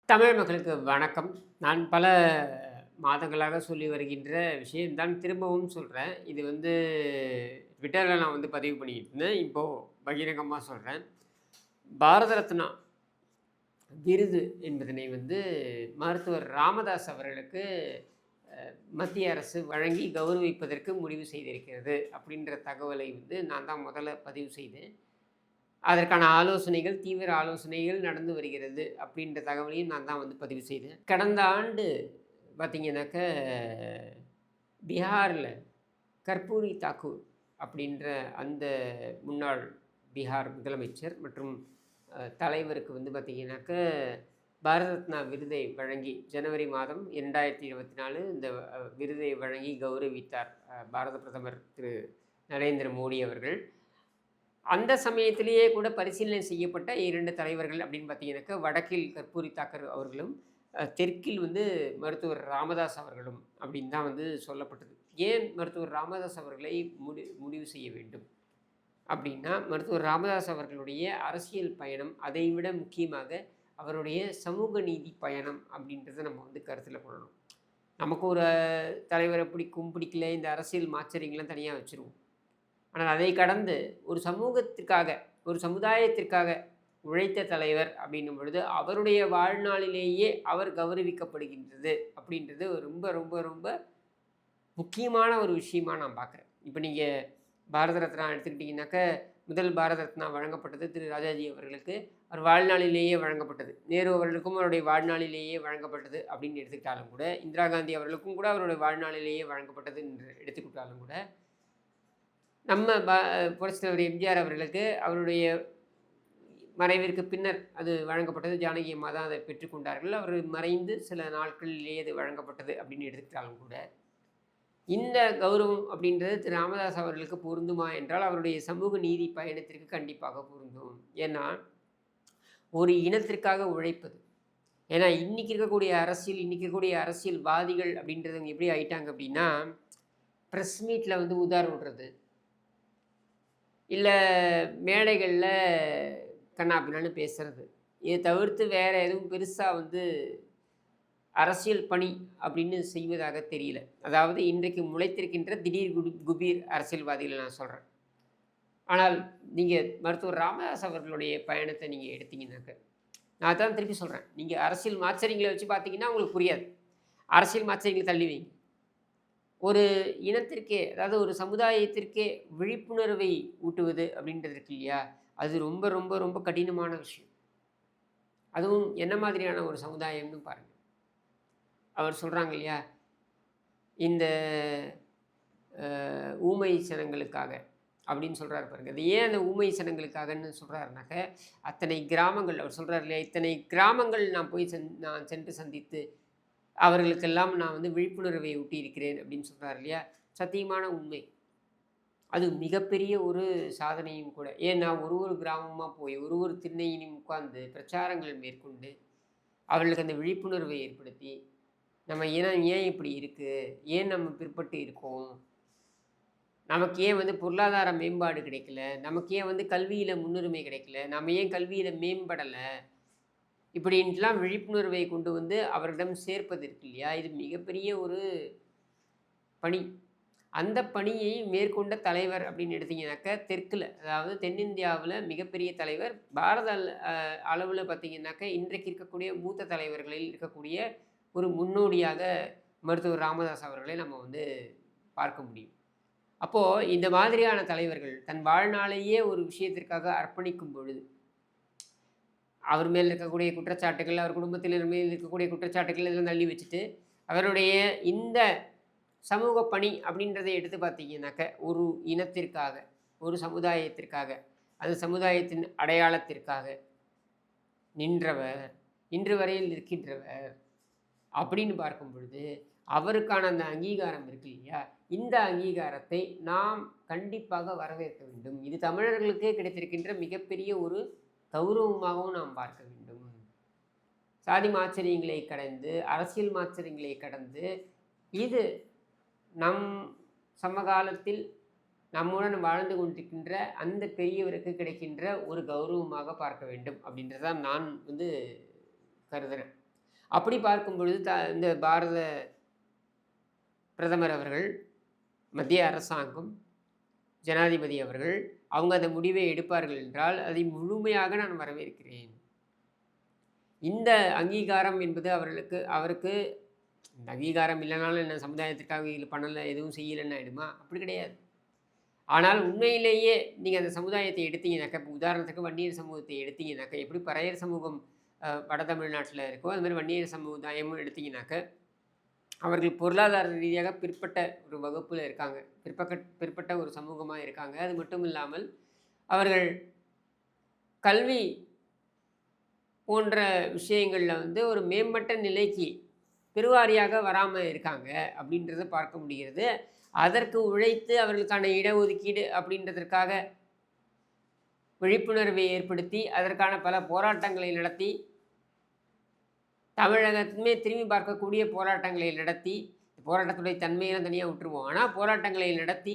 தமிழ் மக்களுக்கு வணக்கம். நான் பல மாதங்களாக சொல்லி வருகின்ற விஷயம்தான் திரும்பவும் சொல்றேன். இது ட்விட்டர்ல நான் பதிவு பண்ணிக்கிட்டு இருந்தேன். இப்போ பகிரங்கமா சொல்றேன். பாரத ரத்னா விருது என்பதனை மருத்துவர் ராமதாஸ் அவர்களுக்கு மத்திய அரசு வழங்கி கௌரவிப்பதற்கு முடிவு செய்திருக்கிறது. அப்படின்ற தகவலை நான் தான் முதல்ல பதிவு செய்தேன். அதற்கான ஆலோசனைகள், தீவிர ஆலோசனைகள் நடந்து வருகிறது அப்படின்ற தகவலையும் நான் தான் பதிவு செய்தேன். கடந்த ஆண்டு பார்த்தீங்கன்னாக்க, பீகார்ல கர்பூரி தாக்கூர் அப்படின்ற அந்த முன்னாள் பீகார் முதலமைச்சர் மற்றும் தலைவருக்கு பார்த்தீங்கன்னாக்க, பாரத ரத்னா விருதை வழங்கி ஜனவரி மாதம் 2024 இந்த விருதை வழங்கி கௌரவித்தார் பாரத பிரதமர் திரு நரேந்திர மோடி அவர்கள். அந்த சமயத்திலேயே கூட பரிசீலனை செய்யப்பட்ட 2 தலைவர்கள் அப்படின்னு பார்த்தீங்கன்னாக்கா, வடக்கில் கர்பூரி தாக்கர் அவர்களும், தெற்கில் மருத்துவர் ராமதாஸ் அவர்களும் அப்படின்னு தான் சொல்லப்பட்டது. ஏன் மருத்துவர் ராமதாஸ் அவர்களை முடிவு செய்ய வேண்டும் அப்படின்னா, மருத்துவர் ராமதாஸ் அவர்களுடைய அரசியல் பயணம், அதைவிட முக்கியமாக அவருடைய சமூக நீதி பயணம் அப்படின்றத நம்ம கருத்தில் கொள்ளணும். நமக்கு ஒரு தலைவரை பிடிக்கும், பிடிக்கல, இந்த அரசியல் மாச்சரியங்கள்லாம் தனியாக வச்சுருவோம். ஆனால் அதை கடந்து ஒரு சமூகத்திற்காக, ஒரு சமுதாயத்திற்காக உழைத்த தலைவர் அப்படின்னும் பொழுது, அவருடைய வாழ்நாளிலேயே அவர் கௌரவிக்கப்படுகின்றது அப்படின்றது ரொம்ப ரொம்ப ரொம்ப முக்கியமான ஒரு விஷயமா நான் பார்க்குறேன். இப்போ நீங்கள் பாரத ரத்னா எடுத்துக்கிட்டிங்கனாக்க, முதல் பாரத ரத்னா வழங்கப்பட்டது திரு ராஜாஜி அவர்களுக்கு. அவர் வாழ்நாளிலேயே வழங்கப்பட்டது. நேரு அவர்களுக்கும் அவருடைய வாழ்நாளிலேயே வழங்கப்பட்டது அப்படின்னு எடுத்துக்கிட்டாலும் கூட, இந்திரா காந்தி அவர்களுக்கும் கூட அவருடைய வாழ்நாளிலேயே வழங்கப்பட்டது என்று எடுத்துக்கிட்டாலும் கூட, நம்ம புரட்சித் தலைவர் எம்ஜிஆர் அவர்களுக்கு அவருடைய மறைவிற்கு பின்னர் அது வழங்கப்பட்டது. ஜானகி அம்மா தான் அதை பெற்றுக்கொண்டார்கள். அவர் மறைந்து சில நாட்களிலேயே அது வழங்கப்பட்டது அப்படின்னு எடுத்துக்கிட்டாலும் கூட, இந்த கௌரவம் அப்படின்றது திரு ராமதாஸ் அவர்களுக்கு பொருந்துமா என்றால், அவருடைய சமூக நீதி பயணத்திற்கு கண்டிப்பாக பொருந்தும். ஏன்னா, ஒரு இனத்திற்காக உழைப்பது. ஏன்னா இன்றைக்கி இருக்கக்கூடிய அரசியல்வாதிகள் அப்படின்றவங்க எப்படி ஆயிட்டாங்க அப்படின்னா, ப்ரெஸ் மீட்டில் உதார விடுறது, இல்லை மேடைகளில் கண்ணா பின்னான்னு பேசுகிறது, இதை தவிர்த்து வேறு எதுவும் பெருசாக அரசியல் பணி அப்படின்னு செய்வதாக தெரியல. அதாவது இன்றைக்கு முளைத்திருக்கின்ற திடீர் குபீர் அரசியல்வாதிகளை நான் சொல்கிறேன். ஆனால் நீங்கள் மருத்துவர் ராமதாஸ் அவர்களுடைய பயணத்தை நீங்கள் எடுத்தீங்கன்னாக்க, நான் தான் திருப்பி சொல்கிறேன், நீங்கள் அரசியல் மாச்சரியங்களை வச்சு பார்த்தீங்கன்னா உங்களுக்கு புரியாது. அரசியல் மாச்சரியங்களை தள்ளி வைங்க. ஒரு இனத்திற்கே, அதாவது ஒரு சமுதாயத்திற்கே விழிப்புணர்வை ஊட்டுவது அப்படின்றது இருக்கு இல்லையா, அது ரொம்ப ரொம்ப ரொம்ப கடினமான விஷயம். அதுவும் என்ன மாதிரியான ஒரு சமுதாயம்னு பாருங்கள். அவர் சொல்கிறாங்க இல்லையா, இந்த ஊமை சனங்களுக்காக அப்படின்னு சொல்கிறாரு பாருங்க. அது ஏன் அந்த ஊமை சனங்களுக்காகன்னு சொல்கிறாருனாக்க, அத்தனை கிராமங்கள் அவர் சொல்கிறார் இல்லையா, இத்தனை கிராமங்கள் நான் சென்று சந்தித்து அவர்களுக்கெல்லாம் நான் விழிப்புணர்வை ஊட்டியிருக்கிறேன் அப்படின்னு சொல்கிறார் இல்லையா, சத்தியமான உண்மை. அது மிகப்பெரிய ஒரு சாதனையும் கூட. ஏன்னா ஒரு கிராமமாக போய் ஒரு திண்ணையிலும் உட்கார்ந்து பிரச்சாரங்கள் மேற்கொண்டு அவர்களுக்கு அந்த விழிப்புணர்வை ஏற்படுத்தி, நம்ம இனம் ஏன் இப்படி இருக்குது, ஏன் நம்ம பிற்பட்டு இருக்கோம், நமக்கு ஏன் பொருளாதார மேம்பாடு கிடைக்கல, நமக்கு ஏன் கல்வியில் முன்னுரிமை கிடைக்கல, நம்ம ஏன் கல்வியில் மேம்படலை, இப்படின்ட்டுலாம் விழிப்புணர்வை கொண்டு அவரிடம் சேர்ப்பது இருக்கு இல்லையா, இது மிகப்பெரிய ஒரு பணி. அந்த பணியை மேற்கொண்ட தலைவர் அப்படின்னு எடுத்திங்கனாக்க, தெற்கில், அதாவது தென்னிந்தியாவில் மிகப்பெரிய தலைவர். பாரத அளவில் பார்த்திங்கனாக்க, இன்றைக்கு இருக்கக்கூடிய மூத்த தலைவர்களில் இருக்கக்கூடிய ஒரு முன்னோடியாக மருத்துவர் ராமதாஸ் அவர்களை நம்ம பார்க்க முடியும். அப்போது இந்த மாதிரியான தலைவர்கள் தன் வாழ்நாளையே ஒரு விஷயத்திற்காக அர்ப்பணிக்கும் பொழுது, அவர் மேல் இருக்கக்கூடிய குற்றச்சாட்டுகள், அவர் குடும்பத்தினர் மேல் இருக்கக்கூடிய குற்றச்சாட்டுகள் இதெல்லாம் தள்ளி வச்சுட்டு, அவருடைய இந்த சமூக பணி அப்படின்றதை எடுத்து பார்த்தீங்கன்னாக்க, ஒரு இனத்திற்காக, ஒரு சமுதாயத்திற்காக, அந்த சமுதாயத்தின் அடையாளத்திற்காக நின்றவர், இன்று வரையில் இருக்கின்றவர் அப்படின்னு பார்க்கும் பொழுது, அவருக்கான அந்த அங்கீகாரம் இருக்கு இல்லையா, இந்த அங்கீகாரத்தை நாம் கண்டிப்பாக வரவேற்க வேண்டும். இது தமிழர்களுக்கே கிடைத்திருக்கின்ற மிகப்பெரிய ஒரு கௌரவமாகவும் நாம் பார்க்க வேண்டும். சாதி மாச்சரியங்களை கடந்து, அரசியல் மாச்சரியங்களை கடந்து, இது நம் சமகாலத்தில் நம்முடன் வாழ்ந்து கொண்டிருக்கின்ற அந்த பெரியவருக்கு கிடைக்கின்ற ஒரு கௌரவமாக பார்க்க வேண்டும் அப்படின்றதான் நான் கருதுகிறேன். அப்படி பார்க்கும் பொழுது இந்த பாரத பிரதமர் அவர்கள், மத்திய அரசாங்கம், ஜனாதிபதி அவர்கள் அவங்க அந்த முடிவை எடுப்பார்கள் என்றால் அதை முழுமையாக நான் வரவேற்கிறேன். இந்த அங்கீகாரம் என்பது அவருக்கு இந்த அங்கீகாரம் இல்லைனாலும் என்ன, சமுதாயத்திற்காக இது பண்ணலை, எதுவும் செய்யலைன்னு ஆகிடுமா? அப்படி கிடையாது. ஆனால் உண்மையிலேயே நீங்கள் அந்த சமுதாயத்தை எடுத்தீங்கன்னாக்கா, இப்போ உதாரணத்துக்கு வன்னியர் சமூகத்தை எடுத்தீங்கன்னாக்கா, எப்படி பறையர் சமூகம் வட தமிழ்நாட்டில் இருக்கோ அது மாதிரி வன்னியர் சமுதாயமும் எடுத்தீங்கன்னாக்க, அவர்கள் பொருளாதார ரீதியாக பிற்பட்ட ஒரு வகுப்பில் இருக்காங்க, பிற்பட்ட ஒரு சமூகமாக இருக்காங்க. அது மட்டும் இல்லாமல் அவர்கள் கல்வி போன்ற விஷயங்களில் ஒரு மேம்பட்ட நிலைக்கு பெருவாரியாக வராமல் இருக்காங்க அப்படின்றத பார்க்க முடிகிறது. அதற்கு உழைத்து அவர்களுக்கான இடஒதுக்கீடு அப்படின்றதற்காக விழிப்புணர்வை ஏற்படுத்தி அதற்கான பல போராட்டங்களை நடத்தி, தமிழகத்துமே திரும்பி பார்க்கக்கூடிய போராட்டங்களை நடத்தி, போராட்டத்துடைய தன்மையெல்லாம் தனியாக விட்டுருவோம், ஆனால் போராட்டங்களை நடத்தி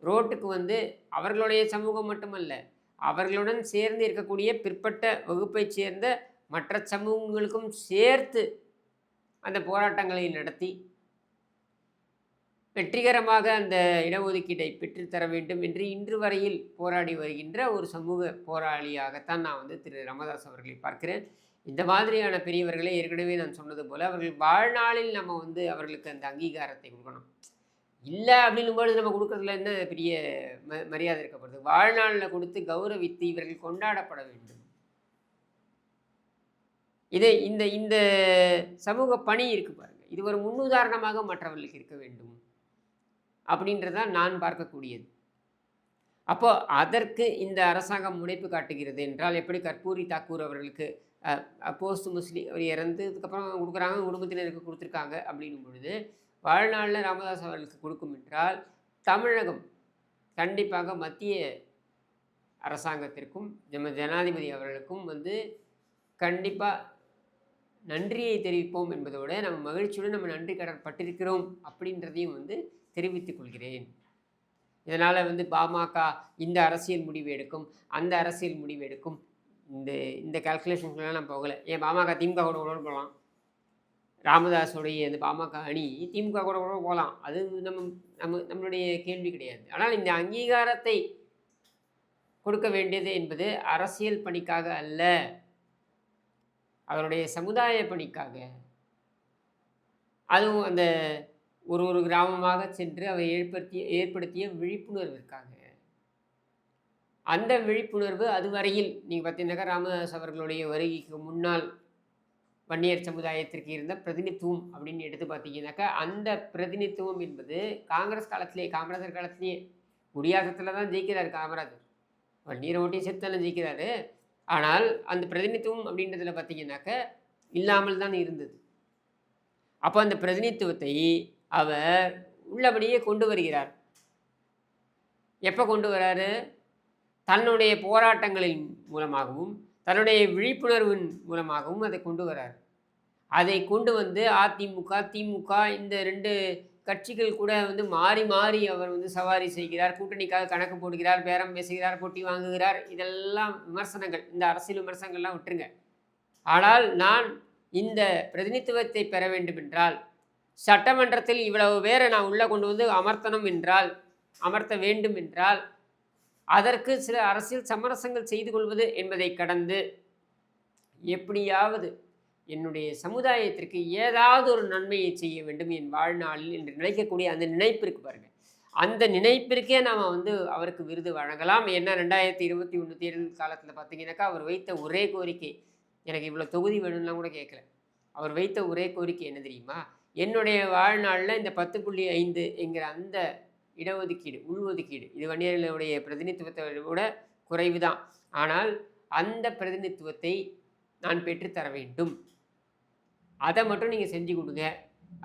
ரோட்டுக்கு அவர்களுடைய சமூகம் மட்டுமல்ல, அவர்களுடன் சேர்ந்து இருக்கக்கூடிய பிற்பட்ட வகுப்பைச் சேர்ந்த மற்ற சமூகங்களுக்கும் சேர்த்து அந்த போராட்டங்களை நடத்தி வெற்றிகரமாக அந்த இடஒதுக்கீட்டை பெற்றுத்தர வேண்டும் என்று இன்று வரையில் போராடி வருகின்ற ஒரு சமூக போராளியாகத்தான் நான் திரு ராமதாஸ் அவர்களை பார்க்கிறேன். இந்த மாதிரியான பெரியவர்களை ஏற்கனவே நான் சொன்னது போல் அவர்கள் வாழ்நாளில் நம்ம அவர்களுக்கு அந்த அங்கீகாரத்தை கொடுக்கணும். இல்லை அப்படின்னும்போது நம்ம கொடுக்கறதுல என்ன பெரிய மரியாதை இருக்கப்படுது? வாழ்நாளில் கொடுத்து கௌரவித்து இவர்கள் கொண்டாடப்பட வேண்டும். இதே இந்த இந்த சமூக பணி இருக்கு பாருங்க, இது ஒரு முன்னுதாரணமாக மற்றவர்களுக்கு இருக்க வேண்டும் அப்படின்றதான் நான் பார்க்கக்கூடியது. அப்போ அதற்கு இந்த அரசாங்கம் முனைப்பு காட்டுகிறது என்றால், எப்படி கற்பூரி தாக்கூர் அவர்களுக்கு போஸ்ட் முஸ்லீம் அவர் இறந்ததுக்கப்புறம் கொடுக்குறாங்க, குடும்பத்தினருக்கு கொடுத்துருக்காங்க அப்படின்னும் பொழுது, வாழ்நாளில் ராமதாஸ் அவர்களுக்கு கொடுக்கும் என்றால் தமிழகம் கண்டிப்பாக மத்திய அரசாங்கத்திற்கும் ஜனாதிபதி அவர்களுக்கும் கண்டிப்பாக நன்றியை தெரிவிப்போம் என்பதோடு நம்ம மகிழ்ச்சியுடன் நம்ம நன்றி கடற்பட்டிருக்கிறோம் அப்படின்றதையும் தெரிவித்துக் கொள்கிறேன். இதனால் பாமக இந்த அரசியல் முடிவு எடுக்கும், அந்த அரசியல் முடிவு எடுக்கும், இந்த கால்குலேஷன்ஸ்லாம் நான் போகலை. ஏன் பாமக திமுக கூட போகலாம், ராமதாஸுடைய இந்த பாமக அணி திமுக கூட போகலாம், அது நம்மளுடைய கேள்வி கிடையாது. ஆனால் இந்த அங்கீகாரத்தை கொடுக்க வேண்டியது என்பது அரசியல் பணிக்காக அல்ல, அவருடைய சமுதாய பணிக்காக. அதுவும் அந்த ஒரு கிராமமாக சென்று அவர் ஏற்படுத்திய விழிப்புணர்விற்காக. அந்த விழிப்புணர்வு அதுவரையில் நீங்கள் பார்த்தீங்கன்னாக்கா, ராமதாஸ் அவர்களுடைய வருகைக்கு முன்னால் வன்னியர் சமுதாயத்திற்கு இருந்த பிரதிநிதித்துவம் அப்படின்னு எடுத்து பார்த்தீங்கன்னாக்கா, அந்த பிரதிநிதித்துவம் என்பது காமராஜர் காலத்திலேயே குடியாத்தத்தில் தான் ஜெயிக்கிறார் காமராஜர், வன்னியர் ஓட்டி செத்தாலும் ஜெயிக்கிறாரு. ஆனால் அந்த பிரதிநிதித்துவம் அப்படின்றதுல பார்த்தீங்கன்னாக்க இல்லாமல் தான் இருந்தது. அப்போ அந்த பிரதிநிதித்துவத்தை அவர் உள்ளபடியே கொண்டு வருகிறார். எப்போ கொண்டு வராரு? தன்னுடைய போராட்டங்களின் மூலமாகவும் தன்னுடைய விழிப்புணர்வின் மூலமாகவும் அதை கொண்டு வரார். அதை கொண்டு அதிமுக திமுக இந்த ரெண்டு கட்சிகள் கூட மாறி மாறி அவர் சவாரி செய்கிறார், கூட்டணிக்காக கணக்கு போடுகிறார், பேரம் பேசுகிறார், போட்டி வாங்குகிறார். இதெல்லாம் விமர்சனங்கள், இந்த அரசியல் விமர்சனங்கள்லாம் விட்டுருங்க. ஆனால் நான் இந்த பிரதிநிதித்துவத்தை பெற வேண்டும் என்றால், சட்டமன்றத்தில் இவ்வளவு பேரை நான் உள்ளே கொண்டு அமர்த்த வேண்டும் என்றால், அதற்கு சில அரசியல் சமரசங்கள் செய்து கொள்வது என்பதை கடந்து எப்படியாவது என்னுடைய சமுதாயத்திற்கு ஏதாவது ஒரு நன்மையை செய்ய வேண்டும் என் வாழ்நாளில் என்று நினைக்கக்கூடிய அந்த நினைப்பிற்கு பாருங்கள், அந்த நினைப்பிற்கே நாம் அவருக்கு விருது வழங்கலாம். ஏன்னா 2021 தேர்தல் காலத்தில் பார்த்தீங்கன்னாக்கா, அவர் வைத்த ஒரே கோரிக்கை, எனக்கு இவ்வளோ தொகுதி வேணும்லாம் கூட கேட்கல. அவர் வைத்த ஒரே கோரிக்கை என்ன தெரியுமா? என்னுடைய வாழ்நாளில் இந்த 10.5 என்கிற அந்த இடஒதுக்கீடு, உள்ஒதுக்கீடு, இது வன்னியர்களுடைய பிரதிநிதித்துவத்தை விட குறைவு தான், ஆனால் அந்த பிரதிநிதித்துவத்தை நான் பெற்றுத்தர வேண்டும், அதை மட்டும் நீங்கள் செஞ்சு கொடுங்க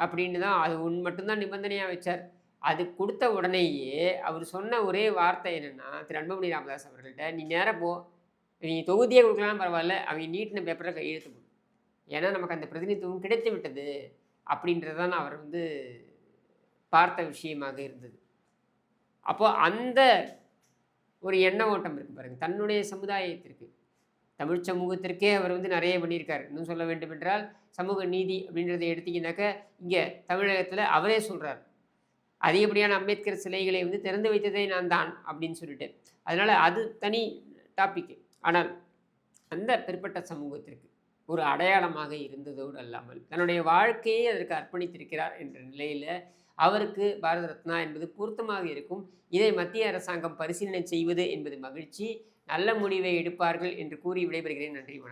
அப்படின்னு தான், அது மட்டும்தான் நிபந்தனையாக வச்சார். அது கொடுத்த உடனேயே அவர் சொன்ன ஒரே வார்த்தை என்னென்னா, திரு அன்புமணி ராமதாஸ் அவர்கள்ட்ட, நீ நேராக போ, நீ தொகுதியே கொடுக்கலாம் பரவாயில்ல, அவங்க நீட்டின பேப்பரில் கையெழுத்து போடும், ஏன்னா நமக்கு அந்த பிரதிநிதித்துவம் கிடைத்து விட்டது அப்படின்றதான் அவர் பார்த்த விஷயமாக இருந்தது. அப்போது அந்த ஒரு எண்ண ஓட்டம் இருக்குது பாருங்கள், தன்னுடைய சமுதாயத்திற்கு தமிழ் சமூகத்திற்கே அவர் வந்து நிறைய பண்ணியிருக்காரு. இன்னும் சொல்ல வேண்டுமென்றால், சமூக நீதி அப்படின்றத எடுத்தீங்கன்னாக்க, இங்கே தமிழகத்தில் அவரே சொல்றார். அதிகப்படியான அம்பேத்கர் சிலைகளை வந்து திறந்து வைத்ததே நான் தான் அப்படின்னு சொல்லிட்டு. அதனால அது தனி டாபிக். ஆனால் அந்த பிற்பட்ட சமூகத்திற்கு ஒரு அடையாளமாக இருந்ததோடு அல்லாமல், தன்னுடைய வாழ்க்கையை அதற்கு அர்ப்பணித்திருக்கிறார் என்ற நிலையில, அவருக்கு பாரத ரத்னா என்பது பொருத்தமாக இருக்கும். இதை மத்திய அரசாங்கம் பரிசீலனை செய்வது என்பது மகிழ்ச்சி. நல்ல முடிவை எடுப்பார்கள் என்று கூறி விடைபெறுகிறேன். நன்றி, வணக்கம்.